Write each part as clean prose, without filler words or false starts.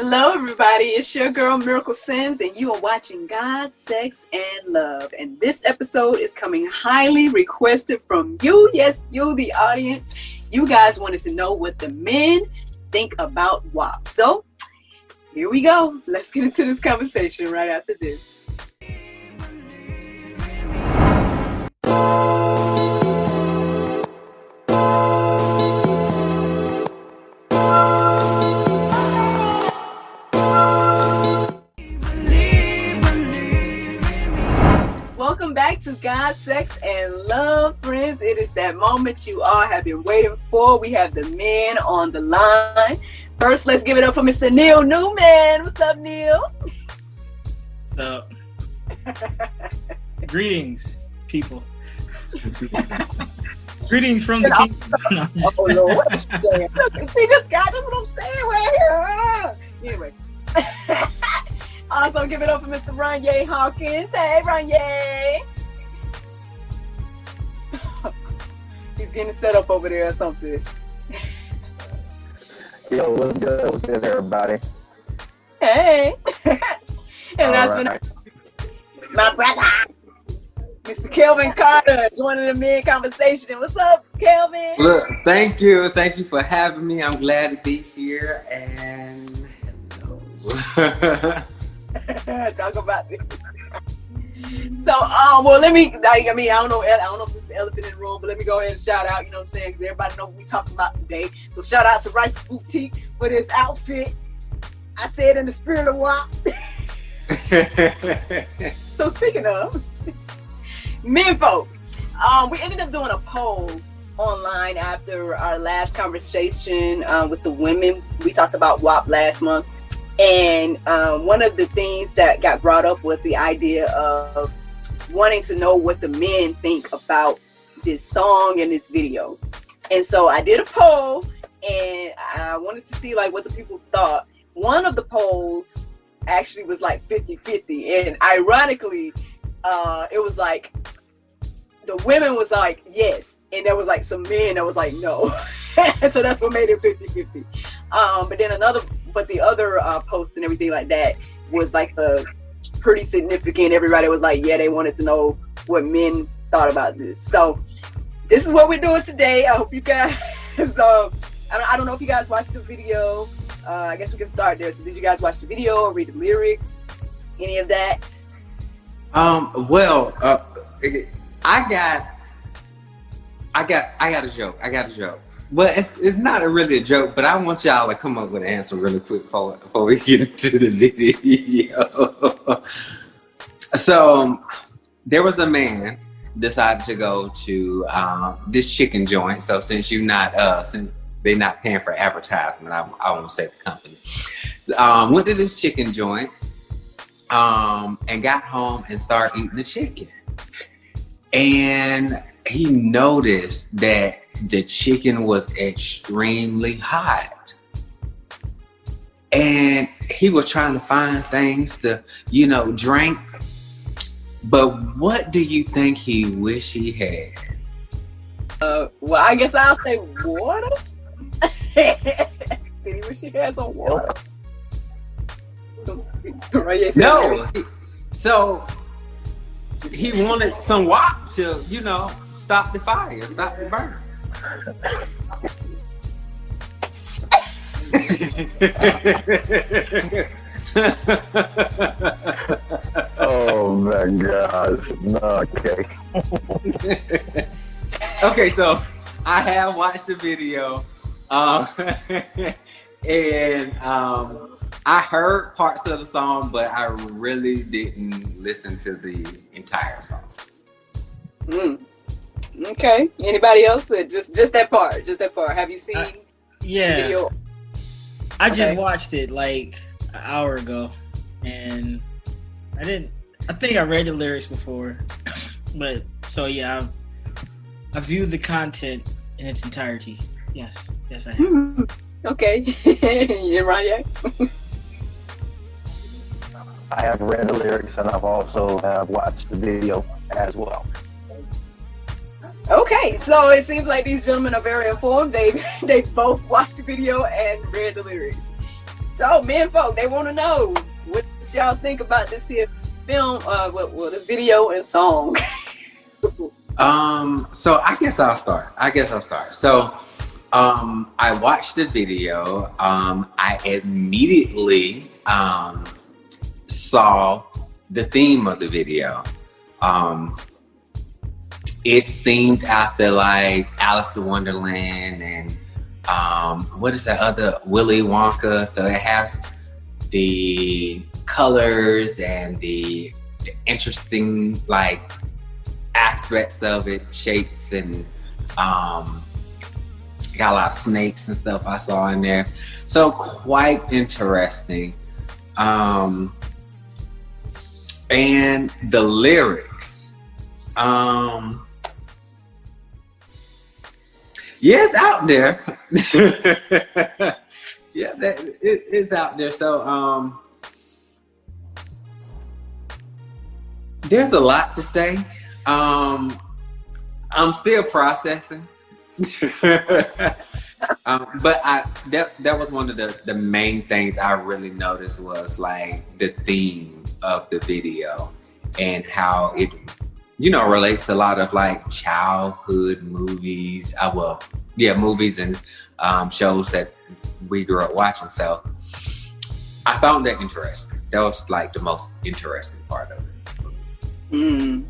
Hello, everybody. It's your girl, Miracle Sims, and you are watching God, Sex, and Love. And this episode is coming highly requested from you. Yes, you, the audience. You guys wanted to know what the men think about W.A.P. So, here we go. Let's get into this conversation right after this. Welcome back to God, Sex, and Love, friends. It is that moment you all have been waiting for. We have the men on the line. First, let's give it up for Mr. Newman. What's up, Neil? What's up? Greetings, people. Greetings from the kingdom. Oh, Lord, what are you saying? Look, see this guy? That's what I'm saying right here. Anyway. Also, give it up for Mr. Ronyai Hawkins. Hey, Ronyai. He's getting set up over there or something. Yo, what's good? What's good, everybody? Hey. And that's right. my brother, Mr. Kelvin Carter, joining the men conversation. What's up, Kelvin? Look, thank you for having me. I'm glad to be here, and hello. Talk about this. So, well, let me. I don't know if it's the elephant in the room, but let me go ahead and shout out. You know what I'm saying? Because everybody know what we talking about today. So, shout out to Righteous Boutique for this outfit. I said in the spirit of W.A.P. So, speaking of men folk, we ended up doing a poll online after our last conversation with the women. We talked about W.A.P. last month. And one of the things that got brought up was the idea of wanting to know what the men think about this song and this video. And so I did a poll, and I wanted to see like what the people thought. One of the polls actually was like 50-50, and ironically, it was like the women was like yes, and there was like some men that was like no. So that's what made it 50-50. But the other posts and everything like that was like pretty significant. Everybody was like, yeah, they wanted to know what men thought about this. So this is what we're doing today. I hope you guys, I don't know if you guys watched the video. I guess we can start there. So did you guys watch the video or read the lyrics? Any of that? Well, I got a joke. But it's not really a joke, but I want y'all to come up with an answer really quick before we get into the video. So there was a man decided to go to this chicken joint. So since they're not paying for advertisement, I won't say the company. Went to this chicken joint and got home and started eating the chicken. And he noticed that the chicken was extremely hot. And he was trying to find things to, drink. But what do you think he wish he had? Well, I guess I'll say water. Did he wish he had some water? No. So he wanted some W.A.P to, stop the fire, stop the burn. Oh my gosh. No, okay. Okay, so I have watched the video, and I heard parts of the song, but I really didn't listen to the entire song. Okay. Anybody else? Just that part. Have you seen yeah. the video? I just watched it like an hour ago, and I think I read the lyrics before, but so yeah, I viewed the content in its entirety. Yes, I have. Okay. You right? I have read the lyrics, and I've also watched the video as well. Okay, so it seems like these gentlemen are very informed. They both watched the video and read the lyrics. So, men folk, they want to know what y'all think about this here film, this video and song. So I guess I'll start. So, I watched the video. I immediately saw the theme of the video. It's themed after like Alice in Wonderland and what is that other Willy Wonka? So it has the colors and the interesting like aspects of it, shapes, and got a lot of snakes and stuff I saw in there. So quite interesting. And the lyrics. Yeah, it's out there. Yeah, it's out there. So there's a lot to say. I'm still processing. But that was one of the main things I really noticed was like the theme of the video and how it relates to a lot of like childhood movies. Movies and shows that we grew up watching. So I found that interesting. That was like the most interesting part of it.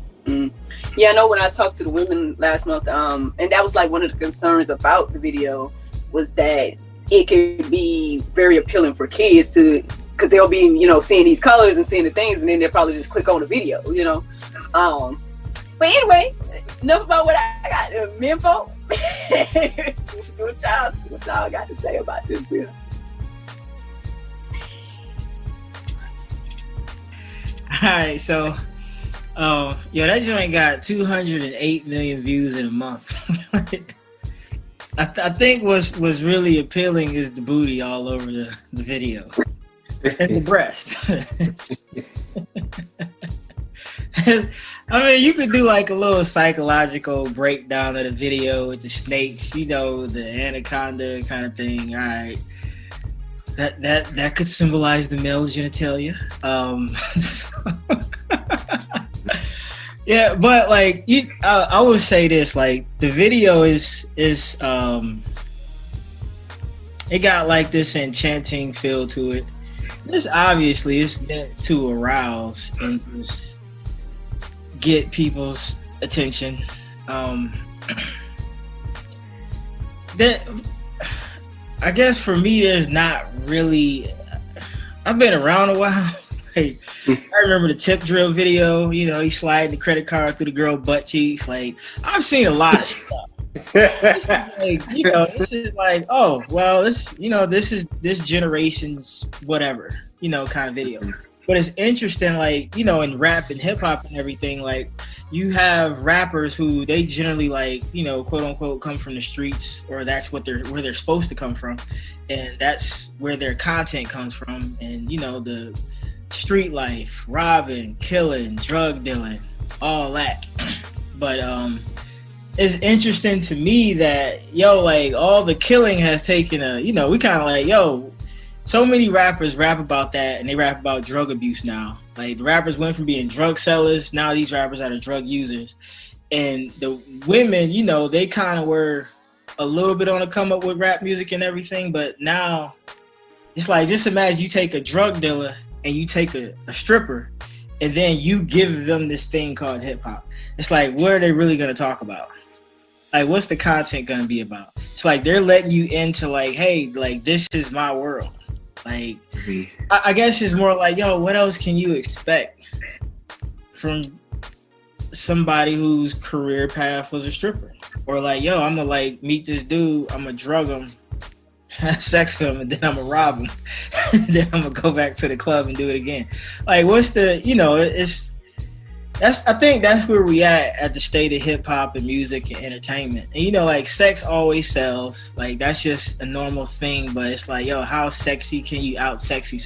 Yeah, I know when I talked to the women last month, and that was like one of the concerns about the video was that it could be very appealing for kids because they'll be, seeing these colors and seeing the things, and then they'll probably just click on the video, But anyway, enough about what I got. Men folk, what y'all got to say about this here? All right, so, that joint got 208 million views in a month. I think what's really appealing is the booty all over the video and the breast. I mean, you could do like a little psychological breakdown of the video with the snakes, the anaconda kind of thing. All right, that could symbolize the male genitalia. Yeah, but like I would say this: like the video is it got like this enchanting feel to it. This obviously is meant to arouse and just get people's attention. That I guess for me, there's not really. I've been around a while. Like, I remember the tip drill video. He sliding the credit card through the girl butt cheeks. Like, I've seen a lot of stuff. This is like, oh well, this is this generation's whatever, kind of video. But it's interesting, like, in rap and hip hop and everything, like, you have rappers who they generally like, quote unquote, come from the streets, or that's where they're supposed to come from, and that's where their content comes from, and the street life, robbing, killing, drug dealing, all that. But it's interesting to me that like all the killing has taken we kind of like so many rappers rap about that, and they rap about drug abuse now. Like, the rappers went from being drug sellers, now these rappers are the drug users. And the women, they kind of were a little bit on the come up with rap music and everything, but now it's like, just imagine you take a drug dealer and you take a stripper, and then you give them this thing called hip hop. It's like, what are they really going to talk about? Like, what's the content going to be about? It's like they're letting you into like, hey, like, this is my world. Like, I guess it's more like, what else can you expect from somebody whose career path was a stripper? Or like, I'm gonna like meet this dude, I'm gonna drug him, have sex with him, and then I'm gonna rob him. And then I'm gonna go back to the club and do it again. Like, what's the, I think that's where we at the state of hip hop and music and entertainment. And like, sex always sells. Like, that's just a normal thing. But it's like, how sexy can you out sexy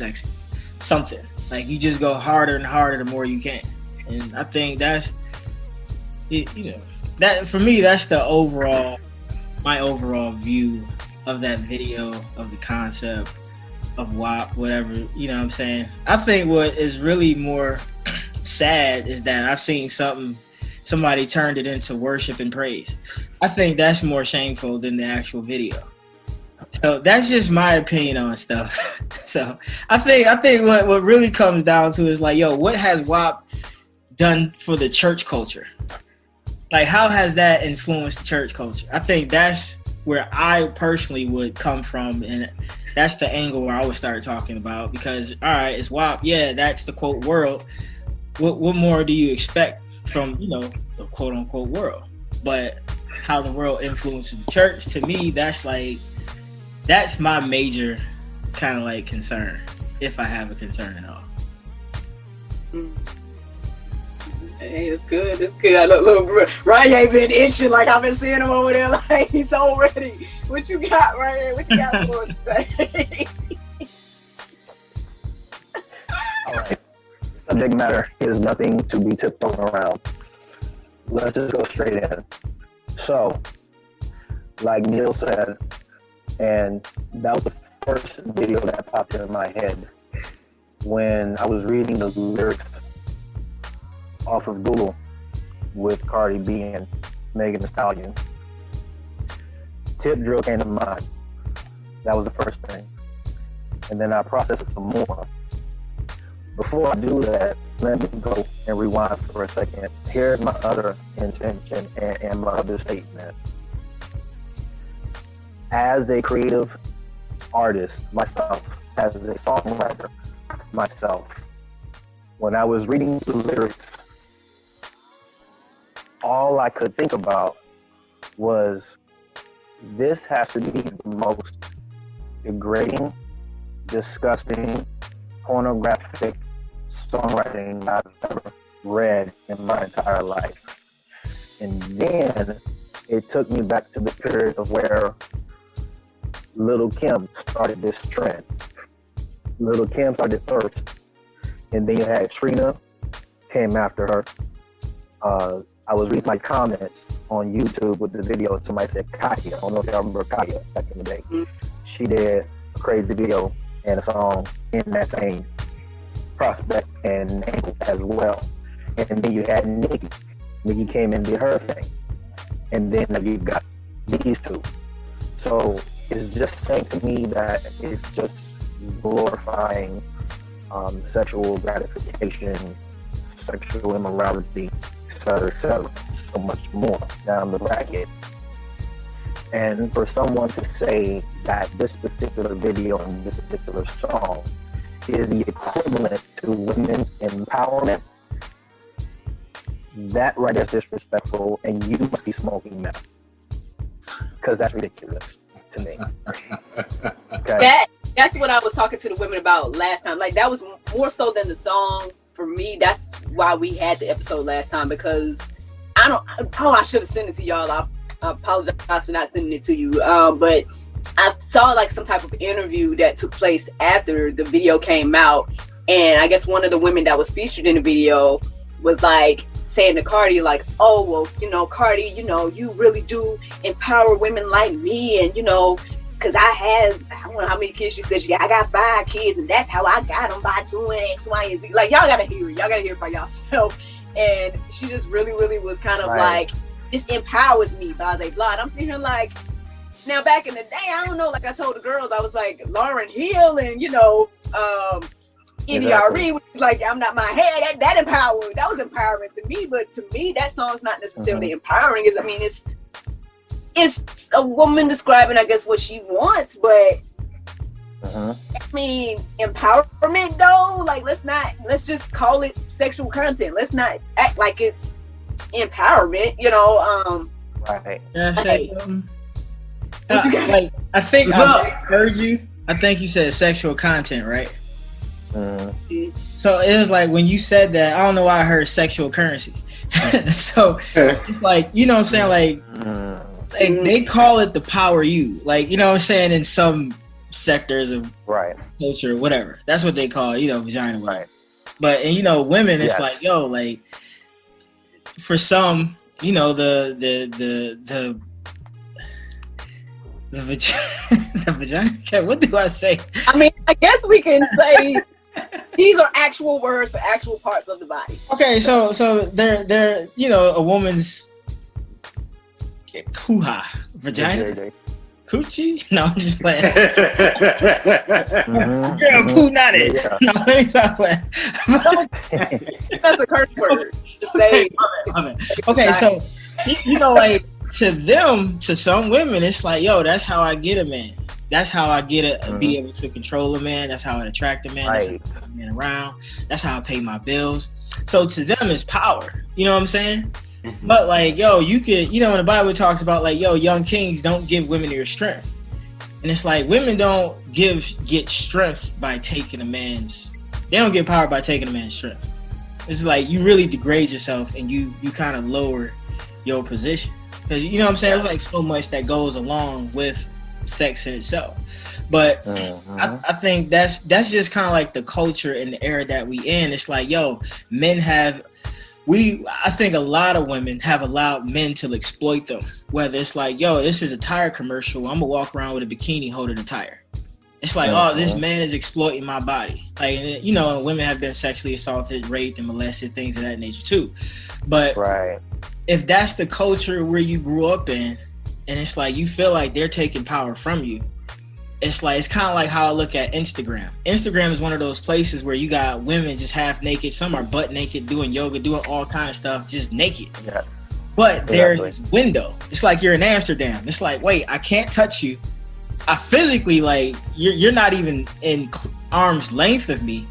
something? Like, you just go harder and harder the more you can. And I think that's that for me. That's my overall view of that video, of the concept. of WAP, whatever, you know what I'm saying? I think what is really more sad is that I've seen somebody turned it into worship and praise. I think that's more shameful than the actual video. So that's just my opinion on stuff. So I think what really comes down to is like, yo, what has WAP done for the church culture? Like, how has that influenced church culture? I think that's where I personally would come from, and that's the angle where I would start talking about, because, all right, it's WAP. Yeah, that's the quote world. What more do you expect from, you know, the quote unquote world? But how the world influences the church, to me, that's my major kind of like concern, if I have a concern at all. Hey, it's good. It's good. I look, Ronyai been itching, like I've been seeing him over there, like he's all ready. What you got, Ronyai? What you got for us today? All right. Subject matter is nothing to be tiptoeing around. Let's just go straight in. So, like Neil said, and that was the first video that popped in my head when I was reading the lyrics off of Google with Cardi B and Megan Thee Stallion. Tip drill came to mind. That was the first thing. And then I processed it some more. Before I do that, let me go and rewind for a second. Here's my other intention and my other statement. As a creative artist myself, as a songwriter myself, when I was reading the lyrics, all I could think about was, this has to be the most degrading, disgusting, pornographic songwriting I've ever read in my entire life. And then it took me back to the period of where Lil' Kim started this trend. Lil' Kim started first, and then you had Trina came after her. I was reading my comments on YouTube with the video. Somebody said Kaya. I don't know if y'all remember Kaya back in the day. She did a crazy video and a song in that same prospect and angle as well. And then you had Nicki. Nicki came and did her thing. And then you got these two. So it's just saying to me that it's just glorifying sexual gratification, sexual immorality, etc., so much more down the bracket. And for someone to say that this particular video and this particular song is the equivalent to women's empowerment, that right there is disrespectful, and you must be smoking meth, because that's ridiculous to me. Okay? That's what I was talking to the women about last time. Like, that was more so than the song. For me, that's why we had the episode last time, because I should have sent it to y'all. I apologize for not sending it to you. But I saw like some type of interview that took place after the video came out. And I guess one of the women that was featured in the video was like saying to Cardi, like, oh, well, you know, Cardi, you know, you really do empower women like me. And, you know, because I don't know how many kids she said. I got 5 kids, and that's how I got them, by doing X, Y, and Z. Like, y'all gotta hear it. Y'all gotta hear it by yourself. And she just really, really was kind of like, this empowers me, blah, blah, blah. And I'm sitting here like, now back in the day, I don't know, like I told the girls, I was like, Lauryn Hill and, you know, NDRE was like, I'm not my head. That empowered. That was empowering to me. But to me, that song's not necessarily empowering. I mean, it's a woman describing, I guess, what she wants, but I mean, empowerment though, like, let's just call it sexual content. Let's not act like it's empowerment, you know. Right. Yeah, like, I think I heard you. I think you said sexual content, right? So it was like, when you said that, I don't know why I heard sexual currency. So it's like, you know what I'm saying, like they call it the power you, like, you know what I'm saying, in some sectors of culture, whatever. That's what they call, you know, vagina. Right. But, and, you know, women, it's like, yo, like, for some, you know, the The vagina. The vagina. Okay, what do I say? I mean, I guess we can say these are actual words for actual parts of the body. Okay, so they're a woman's hoo-ha, vagina, coochie. No, I'm just playing. Girl, poo not it. Yeah. No, let me stop playing. That's a curse word to say. Okay, so like to them, to some women, it's like, yo, that's how I get a man. That's how I get be able to control a man. That's how I attract a man. That's how I get a man around. That's how I pay my bills. So to them, it's power. You know what I'm saying? Mm-hmm. But like, yo, you could, when the Bible talks about like, yo, young kings don't give women your strength. And it's like, women don't get strength by taking they don't get power by taking a man's strength. It's like, you really degrade yourself and you kind of lower your position. Because, you know what I'm saying? There's like so much that goes along with sex in itself. But I think that's just kind of like the culture and the era that we in. It's like, yo, I think a lot of women have allowed men to exploit them. Whether it's like, yo, this is a tire commercial, I'm gonna walk around with a bikini holding a tire. It's like, oh, this man is exploiting my body. Like, women have been sexually assaulted, raped, and molested, things of that nature too. But if that's the culture where you grew up in, and it's like you feel like they're taking power from you, it's kind of like how I look at Instagram. Instagram is one of those places where you got women just half naked. Some are butt naked, doing yoga, doing all kind of stuff, just naked. Yeah. But they're in this window. It's like you're in Amsterdam. It's like, wait, I can't touch you. I physically, like, you're not even in arm's length of me,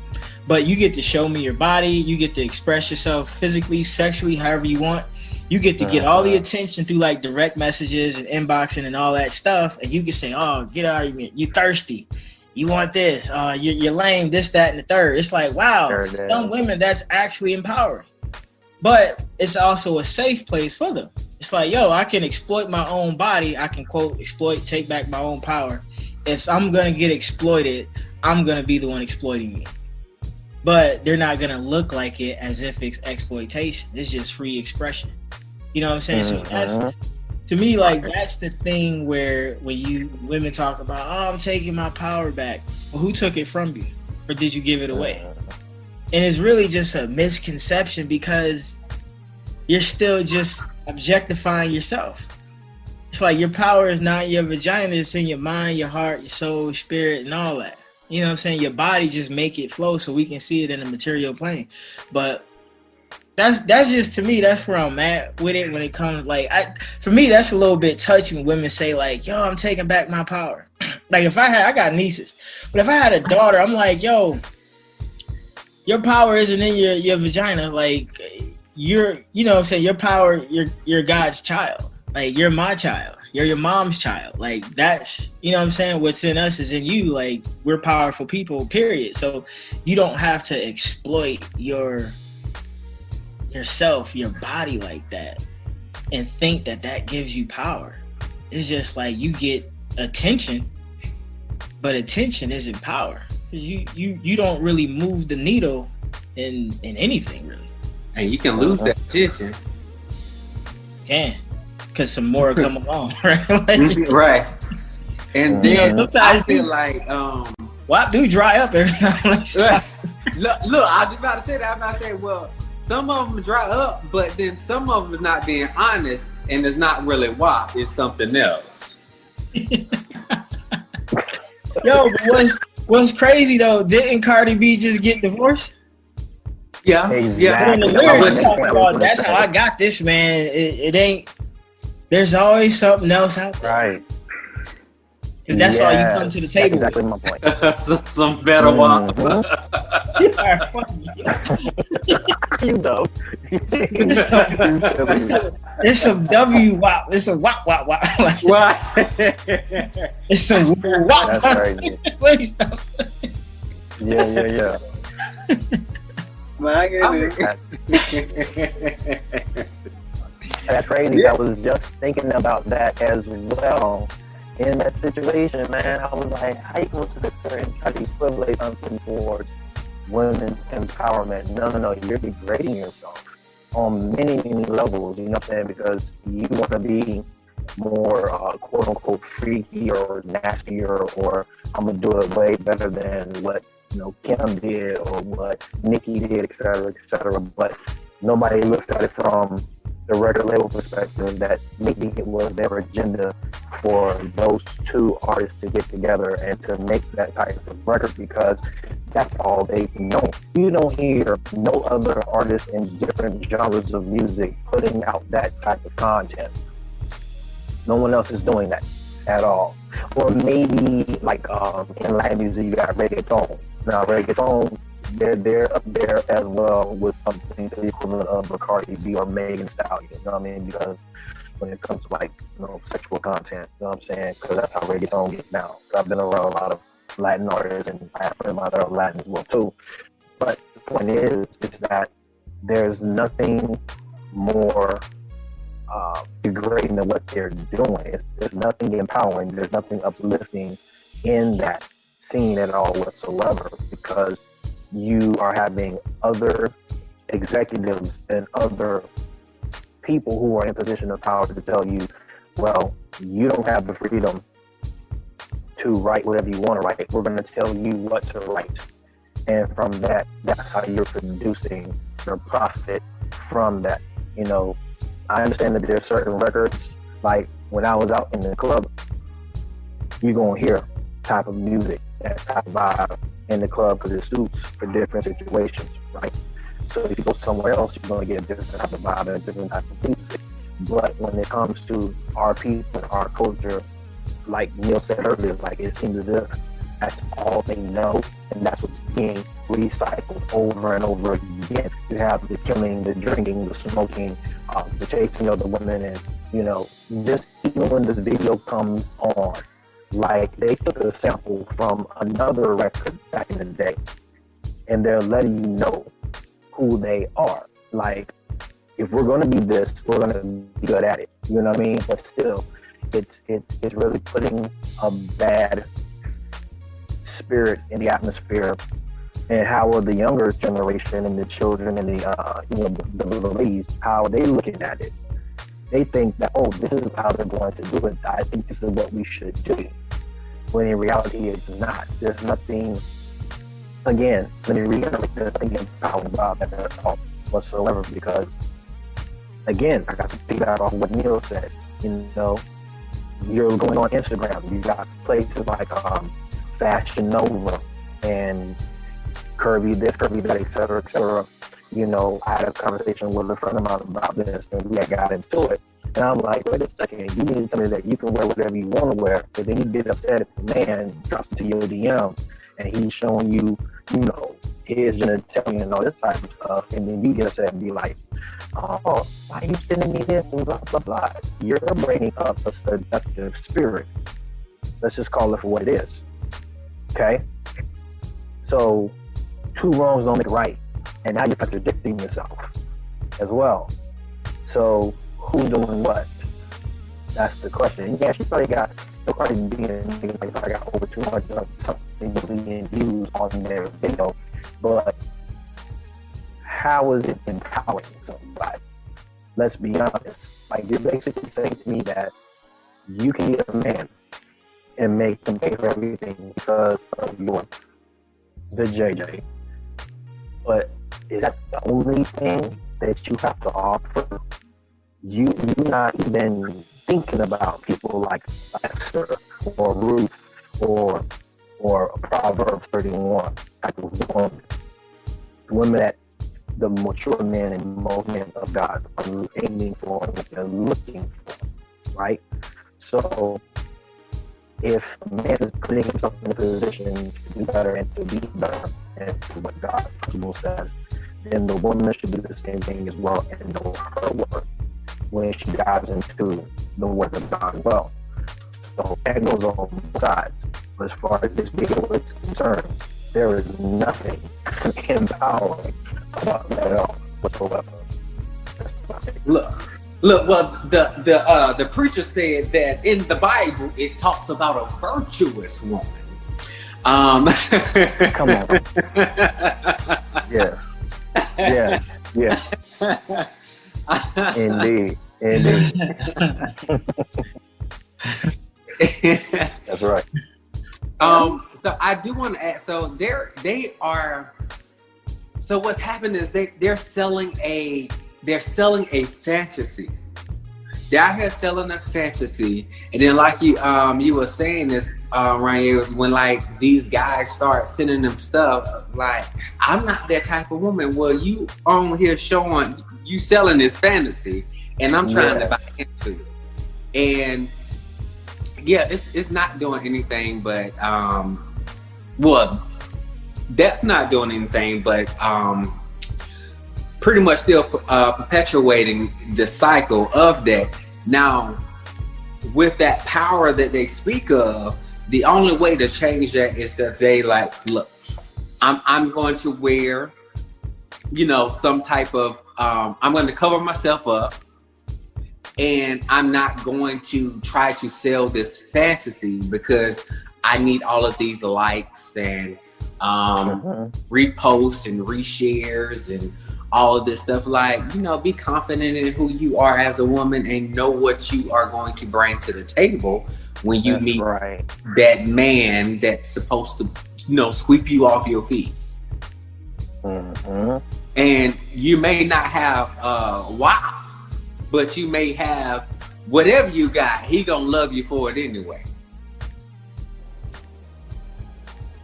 but you get to show me your body. You get to express yourself physically, sexually, however you want. You get to get all the attention through like direct messages and inboxing and all that stuff. And you can say, oh, get out of here. You thirsty. You want this. You're lame, this, that, and the third. It's like, wow, for some women, that's actually empowering. But it's also a safe place for them. It's like, yo, I can exploit my own body. I can, quote, exploit, take back my own power. If I'm going to get exploited, I'm going to be the one exploiting me. But they're not going to look like it as if it's exploitation. It's just free expression. You know what I'm saying? So that's, to me, like, that's the thing where when women talk about, oh, I'm taking my power back. Well, who took it from you? Or did you give it away? And it's really just a misconception because you're still just objectifying yourself. It's like your power is not your vagina. It's in your mind, your heart, your soul, your spirit, and all that. You know what I'm saying? Your body just make it flow so we can see it in the material plane. But that's just, to me, that's where I'm at with it when it comes, like, for me, that's a little bit touchy when women say, like, yo, I'm taking back my power. Like, if I got nieces, but if I had a daughter, I'm like, yo, your power isn't in your vagina. Like, you know what I'm saying? Your power, you're God's child. Like, you're my child. You're your mom's child. Like, that's, you know what I'm saying? What's in us is in you. Like, we're powerful people, period. So you don't have to exploit yourself, your body like that and think that gives you power. It's just like you get attention, but attention isn't power because you don't really move the needle in anything really. And you can lose that attention. Can, because some more come along, right? Like, right. And then sometimes I feel like WAP do dry up every time. Look, I was just about to say that. I'm about to say, well, some of them dry up, but then some of them is not being honest, and it's not really WAP, it's something else. Yo, but what's crazy though? Didn't Cardi B just get divorced? Yeah, exactly. Yeah. That's how I got this, man. It ain't. There's always something else out there. Right. If that's all you come to the table that's exactly with. My point. some better WAP. You know. It's some W.A.P. It's a WAP. Right. It's some WAP. Let me stop. Yeah. My goodness. That's crazy. I was just thinking about that as well. In that situation, man, I was like, how you going to sit there and try to equivalent something towards women's empowerment? No, you're degrading yourself on many levels, you know what I'm saying? Because you want to be more quote unquote freaky or nastier, or I'm gonna do it way better than what Kim did or what Nicki did, et cetera, et cetera. But nobody looks at it from the record label perspective that maybe it was their agenda for those two artists to get together and to make that type of record, because that's all they know. You don't hear no other artists in different genres of music putting out that type of content. No one else is doing that at all. Or maybe like in Latin music, you got reggaeton. Now reggaeton, they're up there as well with something to the equivalent of a Cardi B or Megan Stallion. You know what I mean? Because when it comes to like sexual content, you know what I'm saying? Because that's how reggaeton gets down. I've been around a lot of Latin artists, and I have friends that are Latin as well too. But the point is that there's nothing more degrading than what they're doing. There's nothing empowering. There's nothing uplifting in that scene at all whatsoever, because you are having other executives and other people who are in position of power to tell you, well, you don't have the freedom to write whatever you want to write. We're going to tell you what to write. And from that, that's how you're producing your profit from that. I understand that there's certain records, like when I was out in the club, you're going to hear type of music, that type of vibe in the club, because it suits for different situations, right? So if you go somewhere else, you're going to get a different type of vibe and a different type of music. But when it comes to our people, our culture, like Neil said earlier, like it seems as if that's all they know, and that's what's being recycled over and over again. You have the killing, the drinking, the smoking, the chasing of the women, and just even when this video comes on, like they took a sample from another record back in the day, and they're letting you know who they are. Like, if we're going to be this, we're going to be good at it. You know what I mean? But still, it's really putting a bad spirit in the atmosphere. And how are the younger generation and the children and the little ladies, how are they looking at it? They think that, oh, this is how they're going to do it. I think this is what we should do. When in reality, it's not. There's nothing, again, let me reiterate, there's nothing empowering about that at all whatsoever, because, again, I got to piggyback off what Neil said. You're going on Instagram, you got places like Fashion Nova and Curvy this, Curvy that, et cetera, et cetera. I had a conversation with a friend of mine about this, and we got into it. And I'm like, wait a second, you need to tell me that you can wear whatever you want to wear. But then you get upset if the man drops into your DM and he's showing you, his genitalia and all this type of stuff. And then you get upset and be like, oh, why are you sending me this and blah, blah, blah. You're bringing up a seductive spirit. Let's just call it for what it is. Okay? So, two wrongs don't make right. And now you're contradicting yourself as well. So, who's doing what? That's the question. And yeah, she probably got, Cardi B and probably got over 200 something million views on their video. But how is it empowering somebody? Let's be honest. Like, you're basically saying to me that you can get a man and make them pay for everything because of the JJ. But is that the only thing that you have to offer? You're not even thinking about people like Esther or Ruth or Proverbs 31 type of woman. Women that the mature men and most men of God are aiming for and what they're looking for, right? So if a man is putting himself in a position to do better and to be better and to what God's principle says, then the woman should do the same thing as well and know her worth when she dives into the word of God as well. So that goes on both sides. But as far as this video is concerned, there is nothing empowering about that at all whatsoever. Look. Well, the preacher said that in the Bible it talks about a virtuous woman. Come on. Yes. Indeed. Indeed. That's right. So I do want to add. So they are. So what's happened is they're selling a fantasy. They're out here selling a fantasy, and then like you were saying this, Ronyai, when like these guys start sending them stuff, like I'm not that type of woman. Well, you on here showing you selling this fantasy, and I'm trying to buy into it, and yeah, it's not doing anything, but well, that's not doing anything, but pretty much still perpetuating the cycle of that. Now, with that power that they speak of, the only way to change that is that they like, look, I'm going to wear, some type of, I'm going to cover myself up, and I'm not going to try to sell this fantasy because I need all of these likes and reposts and reshares and all of this stuff. Like, be confident in who you are as a woman and know what you are going to bring to the table when you meet that man that's supposed to, sweep you off your feet. And you may not have WAP, but you may have whatever you got. He gonna love you for it anyway.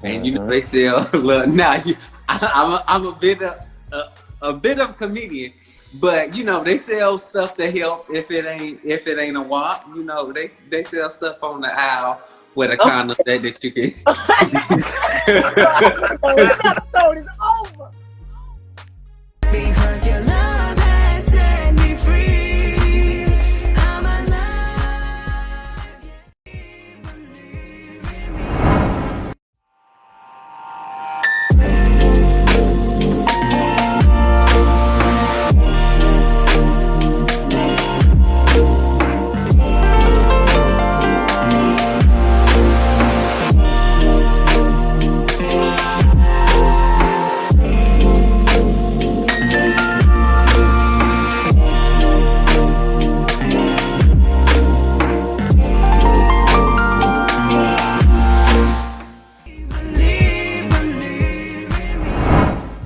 And they sell. Now I'm a bit of a comedian, but they sell stuff to help if it ain't a WAP. They sell stuff on the aisle with a condom that you can. Episode is over. Because your love has set me free. I'm alive. Believe in me.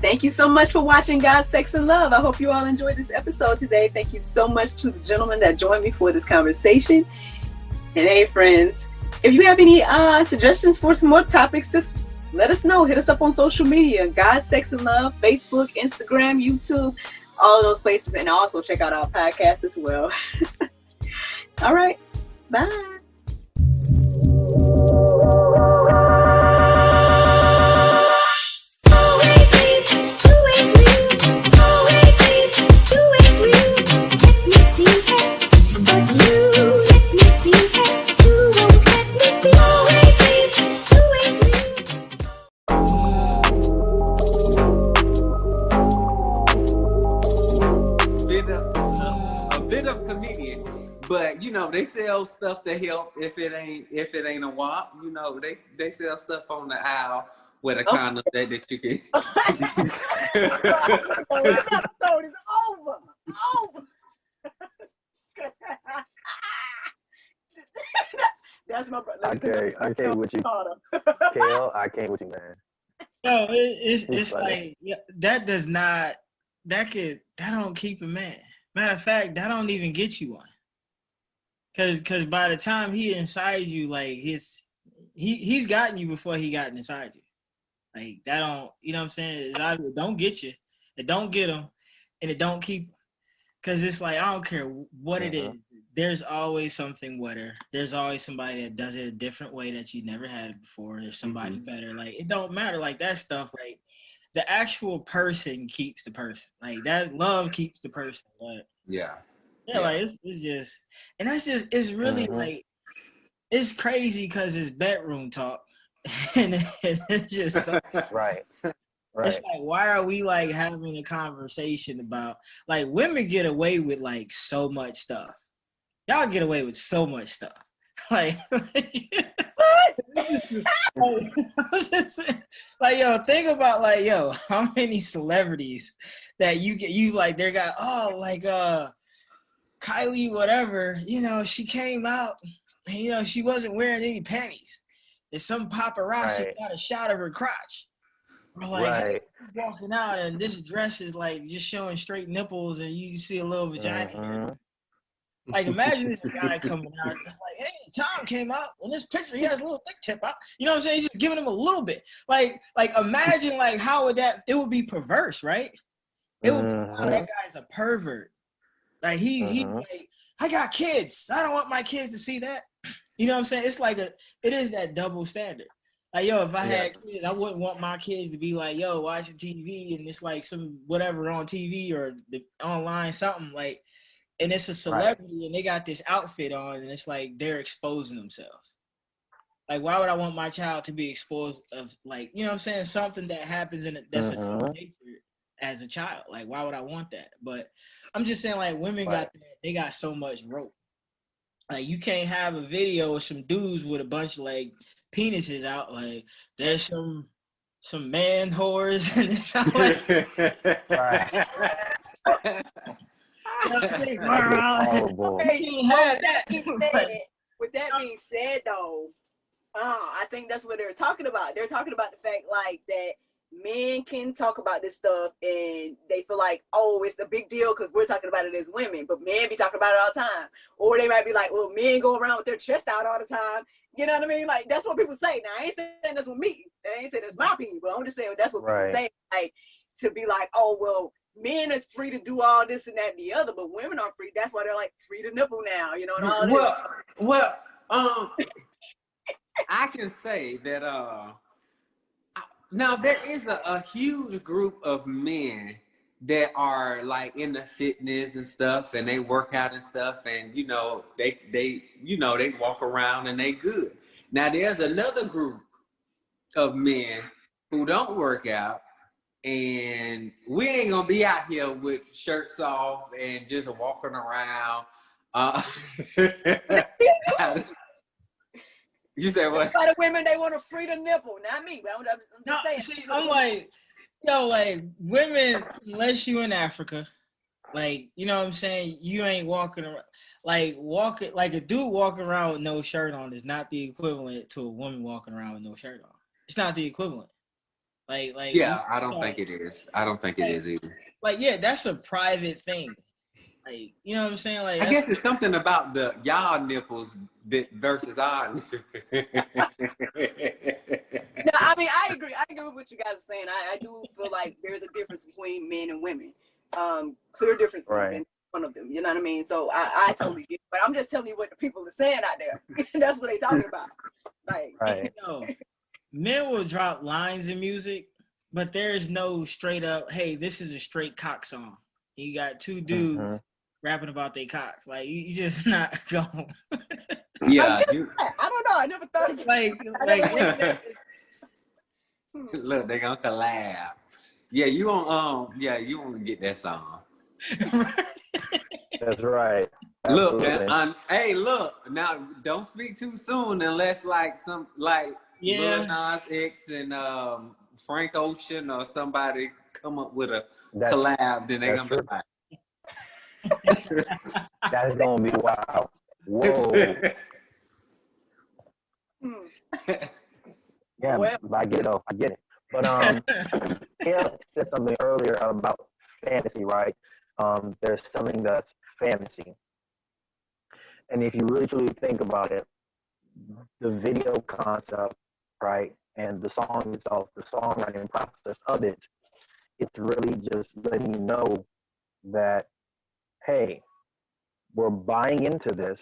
Thank you so much for watching God, Sex, and Love. I hope you all enjoyed this episode today. Thank you so much to the gentlemen that joined me for this conversation. And hey, friends, if you have any suggestions for some more topics, just let us know. Hit us up on social media, God, Sex, and Love, Facebook, Instagram, YouTube, all of those places. And also check out our podcast as well. All right. Bye. But they sell stuff to help if it ain't a WAP. They sell stuff on the aisle with a condom that you can. This episode is over. That's my brother. I can't with you, Kel. I can't with you, man. No, it's like that don't keep a man. Matter of fact, that don't even get you one. Cause by the time he inside you, like he's gotten you before he got inside you. Like that don't, what I'm saying? It don't get you, it don't get him, and it don't keep him. Cause it's like, I don't care what it is. There's always something wetter. There's always somebody that does it a different way that you never had it before. There's somebody better. Like it don't matter. Like that stuff. Like the actual person keeps the person. Like that love keeps the person. But yeah. Like it's just, and that's just, it's really like, it's crazy because it's bedroom talk, and it's just so, right. It's like, why are we like having a conversation about, like, women get away with like so much stuff. Y'all get away with so much stuff. Like, like, yo, think about like, yo, how many celebrities that you like, they got, Kylie, whatever, she came out, and, she wasn't wearing any panties. And some paparazzi got a shot of her crotch. We're like, hey, walking out, and this dress is like just showing straight nipples, and you see a little vagina. Like, imagine this guy coming out, just like, hey, Tom came out in this picture. He has a little thick tip out. You know what I'm saying? He's just giving him a little bit. Like imagine, like, how would that? It would be perverse, right? It would be, oh, that guy's a pervert. Like he like, I got kids. I don't want my kids to see that. You know what I'm saying? It's like it is that double standard. Like, yo, if I had kids, I wouldn't want my kids to be like, yo, watching TV and it's like some whatever on TV or online something like, and it's a celebrity and they got this outfit on and it's like they're exposing themselves. Like, why would I want my child to be exposed of, like, you know what I'm saying, something that happens that's a nature as a child? Like, why would I want that? But I'm just saying, like, women they got so much rope. Like, you can't have a video of some dudes with a bunch of like penises out. Like, there's some man whores and it's not like With that being said, though, I think that's what they're talking about. They're talking about the fact, like, that men can talk about this stuff and they feel like, oh, it's a big deal because we're talking about it as women, but men be talking about it all the time. Or they might be like, well, men go around with their chest out all the time. You know what I mean? Like, that's what people say. Now, I ain't saying that's with me. I ain't saying that's my opinion, but I'm just saying that's what people say. Like, to be like, oh, well, men is free to do all this and that and the other, but women aren't free. That's why they're like free to nipple now, and all this. I can say that now there is a huge group of men that are like in the fitness and stuff, and they work out and stuff, and they walk around and they good. Now there's another group of men who don't work out, and we ain't gonna be out here with shirts off and just walking around. You said what? A lot of women, they want to free the nipple, not me. But I'm just saying. See, I'm like, yo, like, women, unless you in Africa, like, you know what I'm saying, you ain't walking around. Like a dude walking around with no shirt on is not the equivalent to a woman walking around with no shirt on. It's not the equivalent. Like. Yeah, I don't think it is. I don't think it is either. Like, yeah, that's a private thing. Like, you know what I'm saying? Like, I guess it's something about the y'all nipples versus our nipples. No, I mean, I agree. I agree with what you guys are saying. I do feel like there's a difference between men and women. Clear differences in one of them. You know what I mean? So I totally get it. But I'm just telling you what the people are saying out there. That's what they talking about. Like, men will drop lines in music, but there's no straight up, hey, this is a straight cock song. You got two dudes rapping about their cocks. Like, you just not going. Yeah. I don't know. I never thought of it. Like look, they gonna collab. Yeah, you won't get that song. That's right. Look, hey, look, now don't speak too soon unless like Lil Nas X and Frank Ocean or somebody come up with a collab, then they're gonna be like, that's gonna be wild. Whoa. Yeah, I get it. But Kim said something earlier about fantasy, right? There's something that's fantasy. And if you really truly think about it, the video concept, right, and the song itself, the songwriting process of it, it's really just letting you know that, hey, we're buying into this.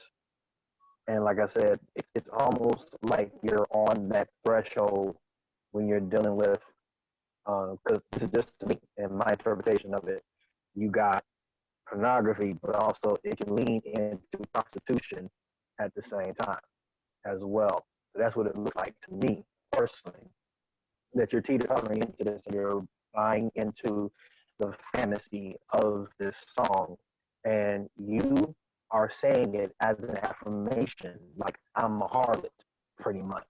And like I said, it's almost like you're on that threshold when you're dealing with, because this is just to me, and my interpretation of it, you got pornography, but also it can lean into prostitution at the same time as well. So that's what it looks like to me personally, that you're teetering into this and you're buying into the fantasy of this song, and you are saying it as an affirmation, like, I'm a harlot, pretty much.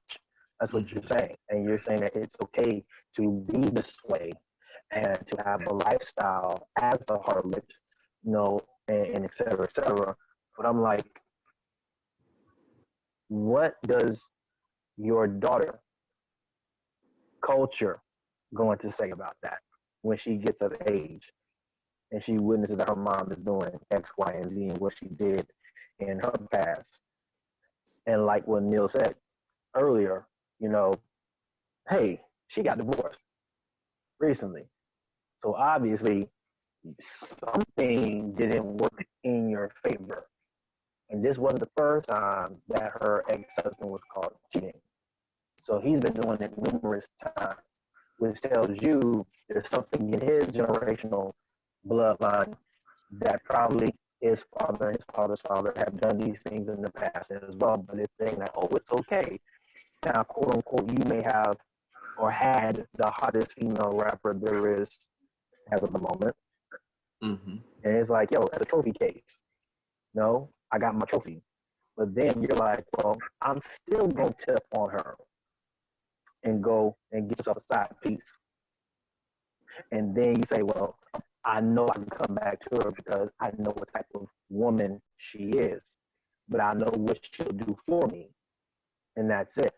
That's what you're saying. And you're saying that it's okay to be this way and to have a lifestyle as a harlot, and et cetera, culture going to say about that when she gets of age and she witnesses that her mom is doing X, Y, and Z and what she did in her past? And like what Neil said earlier, you know, hey, she got divorced recently. So obviously something didn't work in your favor. And this wasn't the first time that her ex-husband was caught cheating. So he's been doing it numerous times, which tells you there's something in his generational bloodline that probably his father and his father's father have done these things in the past as well. But it's saying that, oh, it's okay. Now, quote unquote, you may have or had the hottest female rapper there is as of the moment. Mm-hmm. And it's like, yo, as a trophy case. No, I got my trophy. But then you're like, well, I'm still going to tip on her and go and get yourself a side piece. And then you say, well, I know I can come back to her because I know what type of woman she is. But I know what she'll do for me. And that's it.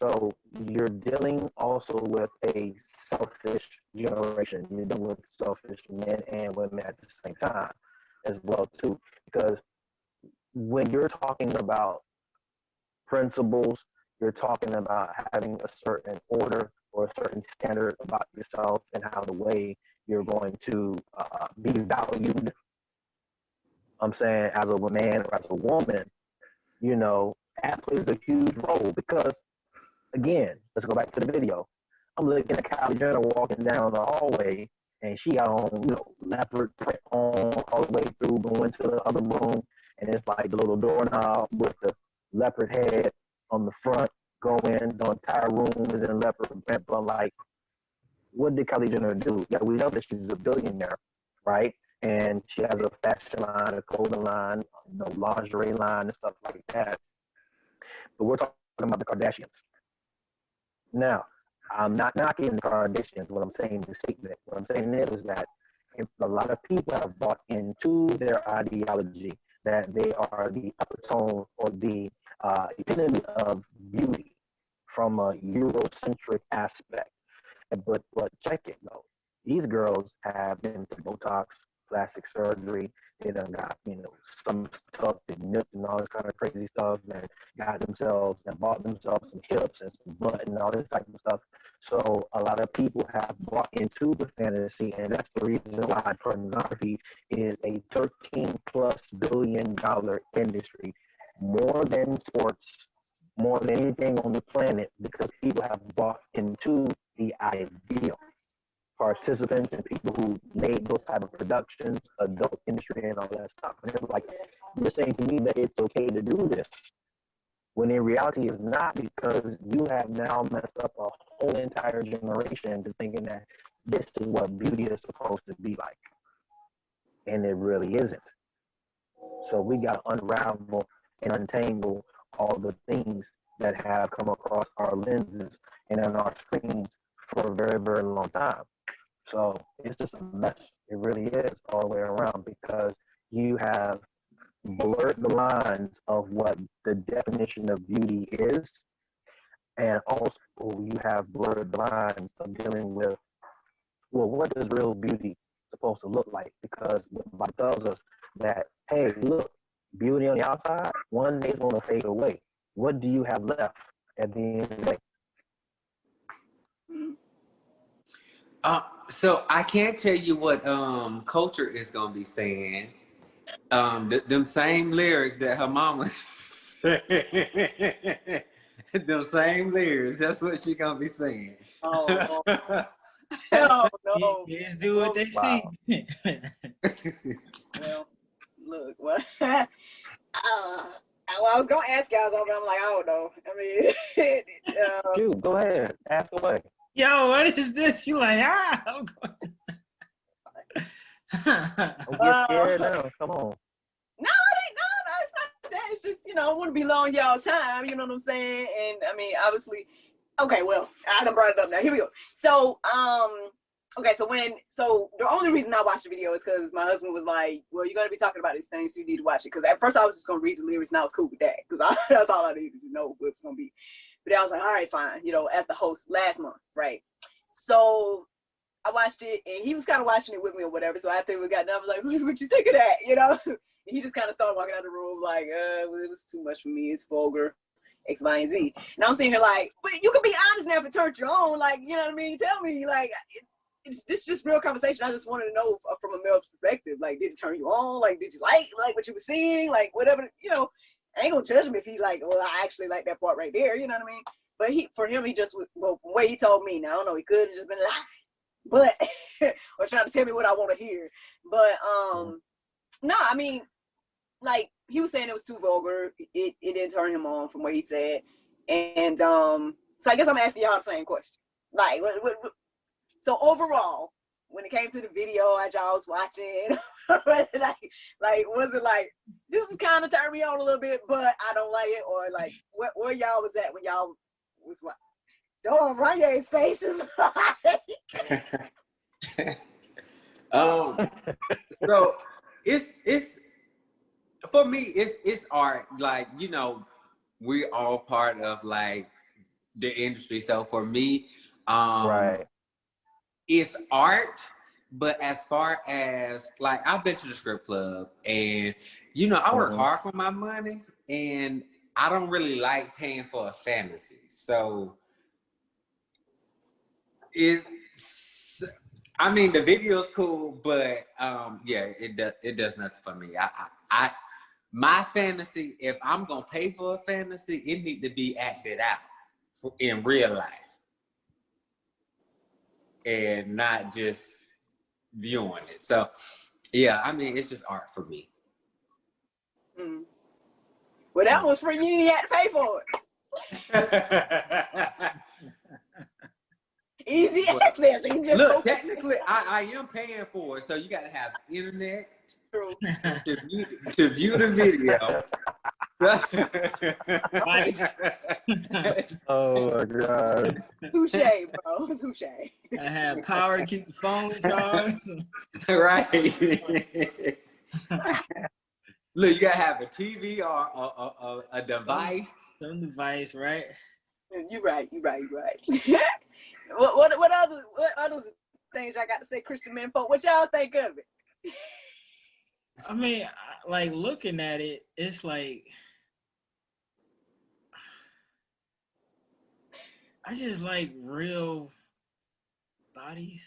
So you're dealing also with a selfish generation. You're dealing with selfish men and women at the same time as well, too. Because when you're talking about principles, you're talking about having a certain order or a certain standard about yourself and how the way you're going to be valued. I'm saying as a man or as a woman, you know, that plays a huge role because, again, let's go back to the video. I'm looking at Kylie Jenner walking down the hallway and she got on, you know, leopard print on all the way through, going to the other room. And it's like the little doorknob with the leopard head on the front going. The entire room is in leopard print. But like, what did Kylie Jenner do? Yeah, we know that she's a billionaire, right? And she has a fashion line, a clothing line, you know, lingerie line and stuff like that. But we're talking about the Kardashians. Now, I'm not knocking the Kardashians. What I'm saying is the statement. What I'm saying is that if a lot of people have bought into their ideology that they are the upper tone or the epitome of beauty from a Eurocentric aspect. But check it though. These girls have been through Botox, plastic surgery. They done got, you know, some stuff and nipped and all this kind of crazy stuff and got themselves and bought themselves some hips and some butt and all this type of stuff. So a lot of people have bought into the fantasy, and that's the reason why pornography is a $13+ billion industry, more than sports, more than anything on the planet, because people have bought into the idea. Participants and people who made those type of productions, adult industry and all that stuff. And it's like, you're saying to me that it's okay to do this, when in reality it's not, because you have now messed up a whole entire generation to thinking that this is what beauty is supposed to be like. And it really isn't. So we got to unravel and untangle all the things that have come across our lenses and on our screens for a very, very long time. So it's just a mess. It really is all the way around, because you have blurred the lines of what the definition of beauty is, and also you have blurred the lines of dealing with, well, what does real beauty supposed to look like? Because the Bible tells us that, hey, look, beauty on the outside, one day is going to fade away. What do you have left at the end of the day? So I can't tell you what culture is gonna be saying. Them same lyrics that her mama said. Them same lyrics. That's what she gonna be saying. Oh, no, no. Just do what they see. Well, look, what? I was gonna ask y'all something, but I'm like, I don't know. I mean, Dude, go ahead, ask away. Yo, what is this? You like, I'm getting scared now. Come on. No, it's not that. It's just, you know, I want to be long y'all time. You know what I'm saying? And I mean, obviously, okay. Well, I done brought it up now. Here we go. So, okay. So the only reason I watched the video is because my husband was like, "Well, you're gonna be talking about these things, so you need to watch it." Because at first I was just gonna read the lyrics, and I was cool with that, because that's all I needed to know what it was gonna be. But I was like, all right, fine, as the host last month, right? So I watched it, and he was kind of watching it with me or whatever. So after we got done, I was like, what you think of that, And he just kind of started walking out of the room like, it was too much for me. It's vulgar, X, Y, and Z. And I'm sitting here like, but you can be honest now if it turned you on. Like, you know what I mean? Tell me, like, it's just real conversation. I just wanted to know from a male perspective. Like, did it turn you on? Like, did you like what you were seeing? Like, whatever, I ain't gonna judge him if he like, well, I actually like that part right there. You know what I mean? But for him, he just, well, the way he told me, now I don't know, he could have just been lying. But or trying to tell me what I want to hear. But no, I mean, like he was saying it was too vulgar. It didn't turn him on from what he said. And so I guess I'm asking y'all the same question. Like what so overall, when it came to the video as y'all was watching, like was it like this is kind of turned me on a little bit, but I don't like it, or like where y'all was at when y'all was what? Don't Ronyai's face is so it's for me it's art. Like, we're all part of like the industry. So for me, Right. it's art. But as far as like, I've been to the strip club, and I work hard for my money, and I don't really like paying for a fantasy. So I mean, the video's cool, but yeah, it does nothing for me. I my fantasy, if I'm gonna pay for a fantasy, it need to be acted out in real life, and not just viewing it. So yeah, I mean, it's just art for me. Well, that was for you. You had to pay for it. Easy access. Look, technically, I am paying for it, so you got to have internet to view the video. Oh my God. Touche, bro. Touche. I have power to keep the phone charged. Right. Look, you gotta have a TV or a device. Some device, right? You're right. What other things I got to say, Christian men folk? What y'all think of it? I mean, like looking at it, it's like I just like real bodies.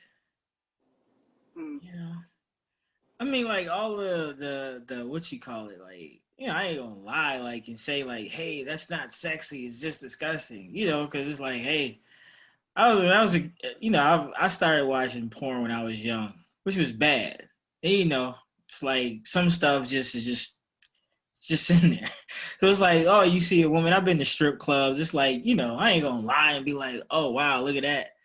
I mean, like all the what you call it, like I ain't gonna lie, like and say like, hey, that's not sexy. It's just disgusting, because it's like, hey, I started watching porn when I was young, which was bad. And, it's like some stuff just is just in there. So it's like, oh, you see a woman. I've been to strip clubs. It's like, I ain't gonna lie and be like, oh wow, look at that,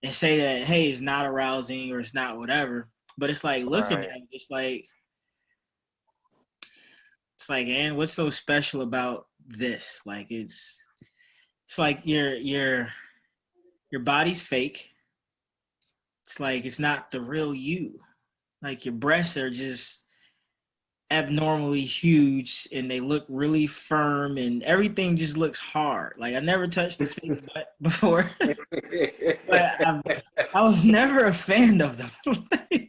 and say that, hey, it's not arousing or it's not whatever. But it's like looking at it, it's like, and what's so special about this? Like it's like your body's fake. It's like it's not the real you. Like your breasts are just abnormally huge and they look really firm and everything just looks hard. Like I never touched a fake butt before. But I was never a fan of them.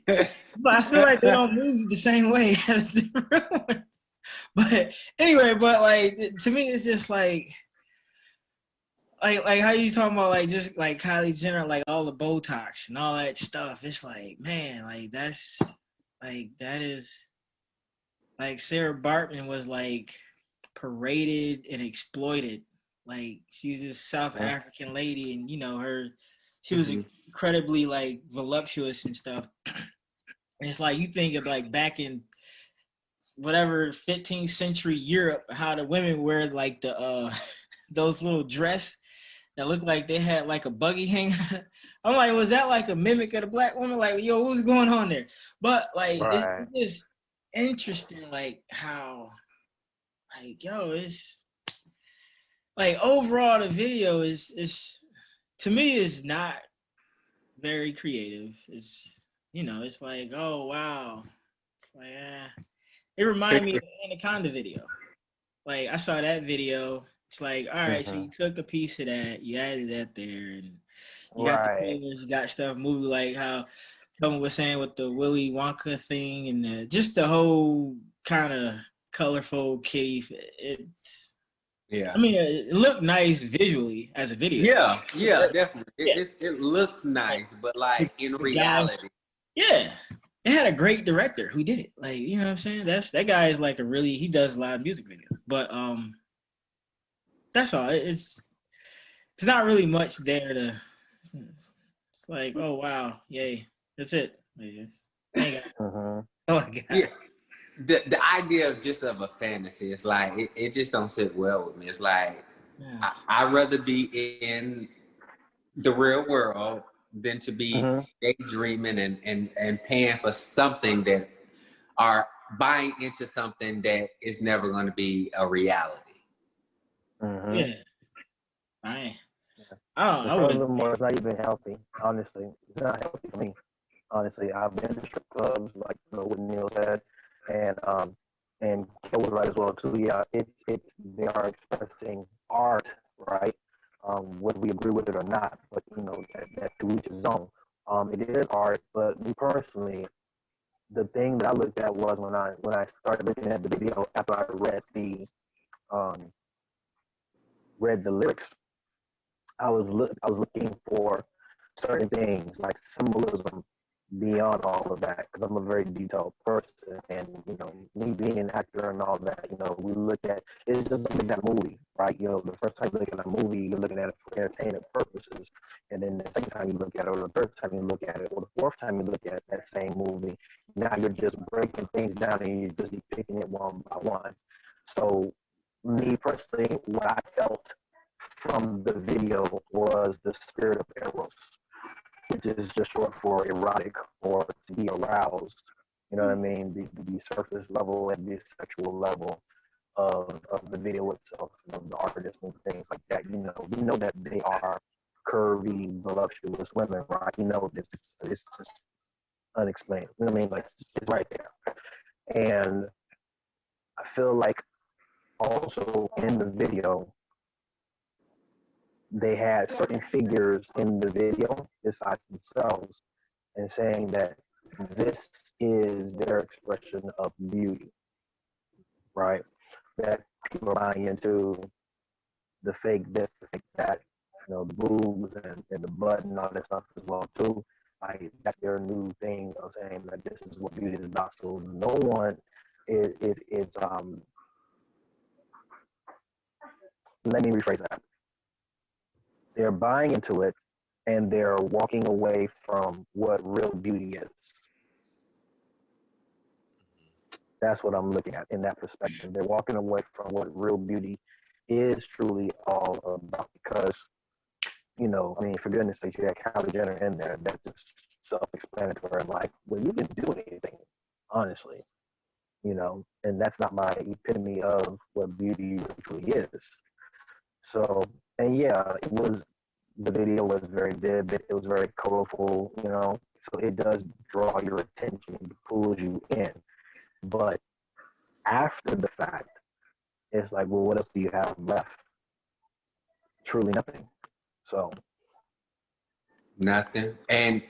But I feel like they don't move the same way as the real ones. But anyway, like to me it's just like how you talking about like just like Kylie Jenner, like all the Botox and all that stuff. It's like, man, like that's like that is like Sarah Bartman was like paraded and exploited. Like she's this South African lady, and she was incredibly like voluptuous and stuff. And it's like you think of like back in whatever 15th century Europe, how the women wear like the those little dress that looked like they had like a buggy hang. I'm like, was that like a mimic of the black woman? Like, yo, what was going on there? But like it's just interesting, like how like it's like overall the video is to me is not very creative. It's it's like, oh wow. It's like it reminded me of the Anaconda video. Like I saw that video It's like, all right, so you took a piece of that, you added that there, and you got the Right. colors, you got stuff moving like how Kelvin was saying with the Willy Wonka thing and just the whole kind of colorful kitty. I mean, it looked nice visually as a video. Yeah, definitely. Yeah. It looks nice, but like in The guy, reality, yeah, it had a great director who did it. Like, you know what I'm saying? That guy is like he does a lot of music videos. But that's all. It's not really much there to. It's like, oh wow, yay, that's it. Oh my god. yeah. The idea of just of a fantasy is like it just don't sit well with me. It's like I'd rather be in the real world than to be daydreaming and paying for something that are buying into something that is never going to be a reality. Yeah. Furthermore, it's not even healthy. Honestly, it's not healthy for me. Honestly, I've been to strip clubs, like what Neil said, and Kel was right as well too. Yeah, it's they are expressing art, right? Whether we agree with it or not, but that to each his own. It is art, but me personally, the thing that I looked at was when I started looking at the video after I read the lyrics. I was looking for certain things like symbolism beyond all of that because I'm a very detailed person, and me being an actor and all that, we look at it's just like that movie, right? The first time you look at a movie, you're looking at it for entertainment purposes, and then the second time you look at it, or the third time you look at it, or the fourth time you look at that same movie, now you're just breaking things down and you're just depicting it one by one. So, me personally, what I felt from the video was the spirit of Eros, which is just short for erotic or to be aroused. You know what I mean? The surface level and the sexual level of the video itself, of the artist and things like that. We know that they are curvy, voluptuous women, right? It's just unexplained. You know what I mean? Like it's right there. And I feel like also in the video, they had certain figures in the video besides themselves and saying that this is their expression of beauty, right? That people are buying into the fake this, the fake that, the boobs and the butt and all that stuff as well too. Like that's their new thing of saying that this is what beauty is about. So no one is let me rephrase that. They're buying into it and they're walking away from what real beauty is. That's what I'm looking at in that perspective. They're walking away from what real beauty is truly all about because, for goodness sake, you had Kylie Jenner in there. That's just self-explanatory. Like, well, you can do anything, honestly, and that's not my epitome of what beauty truly is. So, and yeah, the video was very vivid. It was very colorful, so it does draw your attention and pulls you in. But after the fact, it's like, well, what else do you have left? Truly nothing. So nothing. And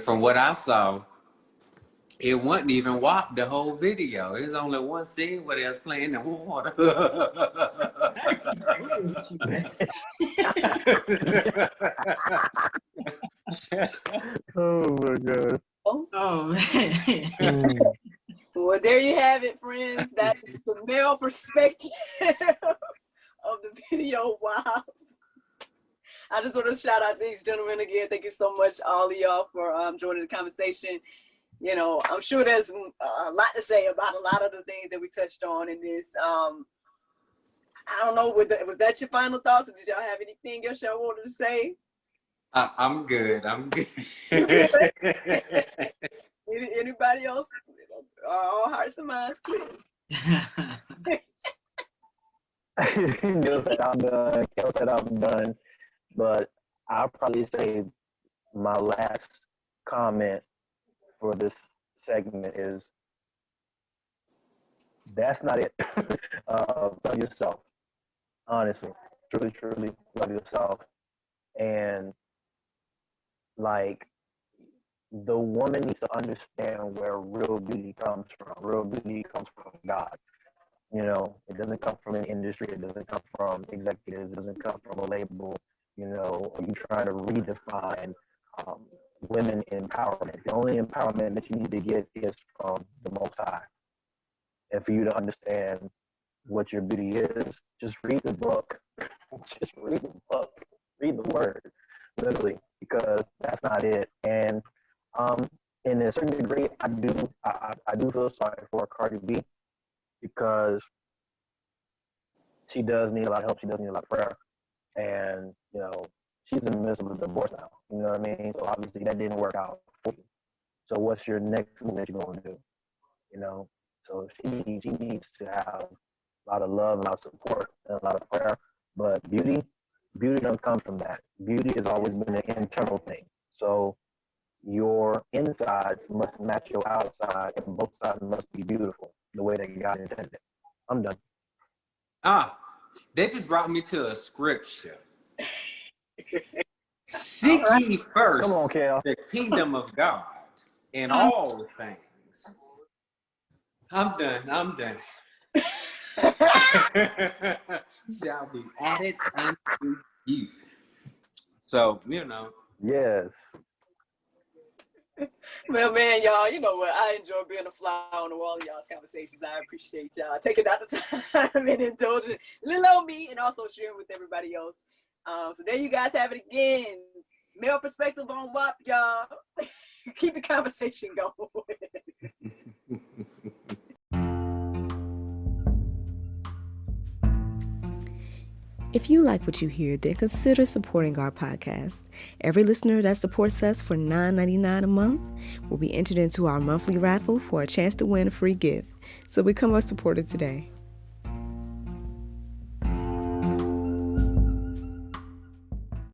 from what I saw, it wasn't even WAP the whole video. There's only one scene where they was playing the water. Oh my god. Oh man. Well, there you have it, friends. That's the male perspective of the video. Wow. I just want to shout out these gentlemen again. Thank you so much, all of y'all, for joining the conversation. I'm sure there's a lot to say about a lot of the things that we touched on in this. I don't know, was that your final thoughts, or did y'all have anything else y'all wanted to say? I'm good. Anybody else? All hearts and minds clear. Neil said I'm done. Kel said I'm done. But I'll probably say my last comment for this segment is that's not it. Love yourself. Honestly, truly love yourself. And like, the woman needs to understand where real beauty comes from. Real beauty comes from God. It doesn't come from an industry. It doesn't come from executives. It doesn't come from a label. Are you trying to redefine um, women empowerment? The only empowerment that you need to get is from the Most High. And for you to understand what your beauty is, just read the book. Just read the book. Read the word, literally, because that's not it. And in a certain degree, I do feel sorry for Cardi B, because she does need a lot of help. She does need a lot of prayer. And, she's in the midst of a divorce now. You know what I mean? So obviously that didn't work out for you. So what's your next move that you're going to do? So she needs to have a lot of love, a lot of support, and a lot of prayer. But beauty doesn't come from that. Beauty has always been an internal thing. So your insides must match your outside, and both sides must be beautiful the way that God intended. I'm done. That just brought me to a scripture. Seek ye first the kingdom of God and all things. I'm done. Shall be added unto you. So, Yes. Well, man, y'all, you know what? I enjoy being a fly on the wall of y'all's conversations. I appreciate y'all taking out the time and indulging little old me, and also sharing with everybody else. So there you guys have it again. Male perspective on W.A.P, y'all. Keep the conversation going. If you like what you hear, then consider supporting our podcast. Every listener that supports us for $9.99 a month will be entered into our monthly raffle for a chance to win a free gift. So become a supporter today.